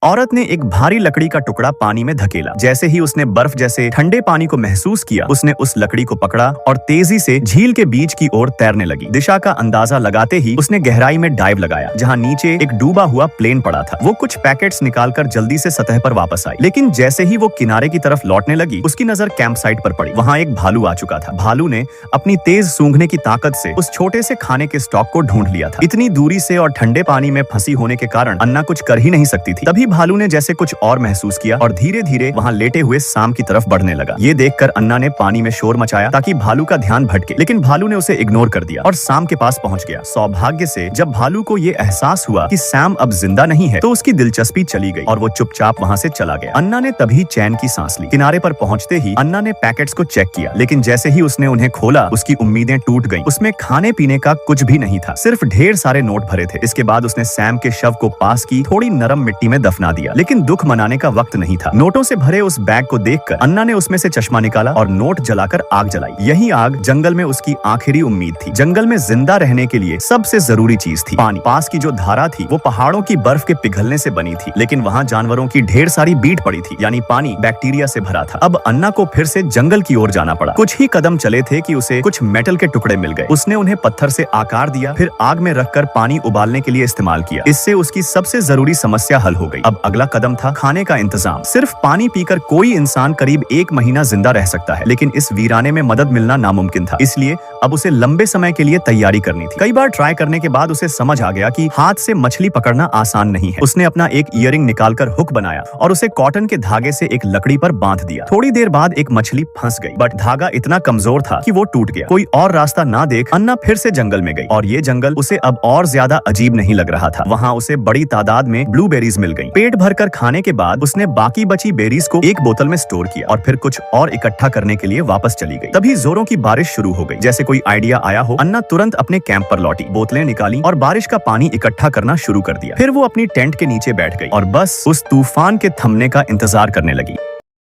औरत ने एक भारी लकड़ी का टुकड़ा पानी में धकेला। जैसे ही उसने बर्फ जैसे ठंडे पानी को महसूस किया, उसने उस लकड़ी को पकड़ा और तेजी से झील के बीच की ओर तैरने लगी। दिशा का अंदाजा लगाते ही उसने गहराई में डाइव लगाया, जहां नीचे एक डूबा हुआ प्लेन पड़ा था। वो कुछ पैकेट्स निकालकर जल्दी से सतह पर वापस आई, लेकिन जैसे ही वो किनारे की तरफ लौटने लगी, उसकी नजर कैंप साइट पर पड़ी। वहाँ एक भालू आ चुका था। भालू ने अपनी तेज सूंघने की ताकत से उस छोटे से खाने के स्टॉक को ढूंढ लिया था। इतनी दूरी से और ठंडे पानी में फंसी होने के कारण अन्ना कुछ कर ही नहीं सकती थी। तभी भालू ने जैसे कुछ और महसूस किया और धीरे धीरे वहाँ लेटे हुए साम की तरफ बढ़ने लगा। ये देखकर अन्ना ने पानी में शोर मचाया ताकि भालू का ध्यान भटके, लेकिन भालू ने उसे इग्नोर कर दिया और सैम के पास पहुंच गया। सौभाग्य से जब भालू को ये एहसास हुआ कि सैम अब जिंदा नहीं है, तो उसकी दिलचस्पी चली गई और वो चुपचाप वहाँ से चला गया। अन्ना ने तभी चैन की सांस ली। किनारे पर पहुँचते ही अन्ना ने पैकेट्स को चेक किया, लेकिन जैसे ही उसने उन्हें खोला, उसकी उम्मीदें टूट गईं। उसमें खाने पीने का कुछ भी नहीं था, सिर्फ ढेर सारे नोट भरे थे। इसके बाद उसने सैम के शव को पास की थोड़ी नरम मिट्टी में दफना दिया, लेकिन दुख मनाने का वक्त नहीं था। नोटों से भरे उस बैग को देखकर अन्ना ने उसमें से चश्मा निकाला और नोट जलाकर आग जलाई। यही आग जंगल में उसकी आखिरी उम्मीद थी। जंगल में जिंदा रहने के लिए सबसे जरूरी चीज थी पानी। पास की जो धारा थी वो पहाड़ों की बर्फ के पिघलने से बनी थी, लेकिन वहाँ जानवरों की ढेर सारी बीट पड़ी थी, यानी पानी बैक्टीरिया से भरा था। अब अन्ना को फिर से जंगल की ओर जाना पड़ा। कुछ ही कदम चले थे कि उसे कुछ मेटल के टुकड़े मिल गए। उसने उन्हें पत्थर से आकार दिया, फिर आग में रखकर पानी उबालने के लिए इस्तेमाल किया। इससे उसकी सबसे जरूरी समस्या हल हो गई। अब अगला कदम था खाने का इंतजाम। सिर्फ पानी पीकर कोई इंसान करीब 1 महीना जिंदा रह सकता है, लेकिन इस वीराने में मदद मिलना नामुमकिन था। इसलिए अब उसे लंबे समय के लिए तैयारी करनी थी। कई बार ट्राई करने के बाद उसे समझ आ गया कि हाथ से मछली पकड़ना आसान नहीं है। उसने अपना एक ईयरिंग निकालकर हुक बनाया और उसे कॉटन के धागे से एक लकड़ी पर बांध दिया। थोड़ी देर बाद एक मछली फंस गई, बट धागा इतना कमजोर था कि वो टूट गया। कोई और रास्ता ना देख अन्ना फिर से जंगल में गई, और ये जंगल उसे अब और ज्यादा अजीब नहीं लग रहा था। वहाँ उसे बड़ी तादाद में ब्लूबेरीज मिल गईं। पेट भरकर खाने के बाद उसने बाकी बची बेरीज को एक बोतल में स्टोर किया और फिर कुछ और इकट्ठा करने के लिए वापस चली गई। तभी जोरों की बारिश शुरू हो गई। जैसे कोई आइडिया आया हो, अन्ना तुरंत अपने कैंप पर लौटी, बोतलें निकाली और बारिश का पानी इकट्ठा करना शुरू कर दिया। फिर वो अपनी टेंट के नीचे बैठ गई और बस उस तूफान के थमने का इंतजार करने लगी।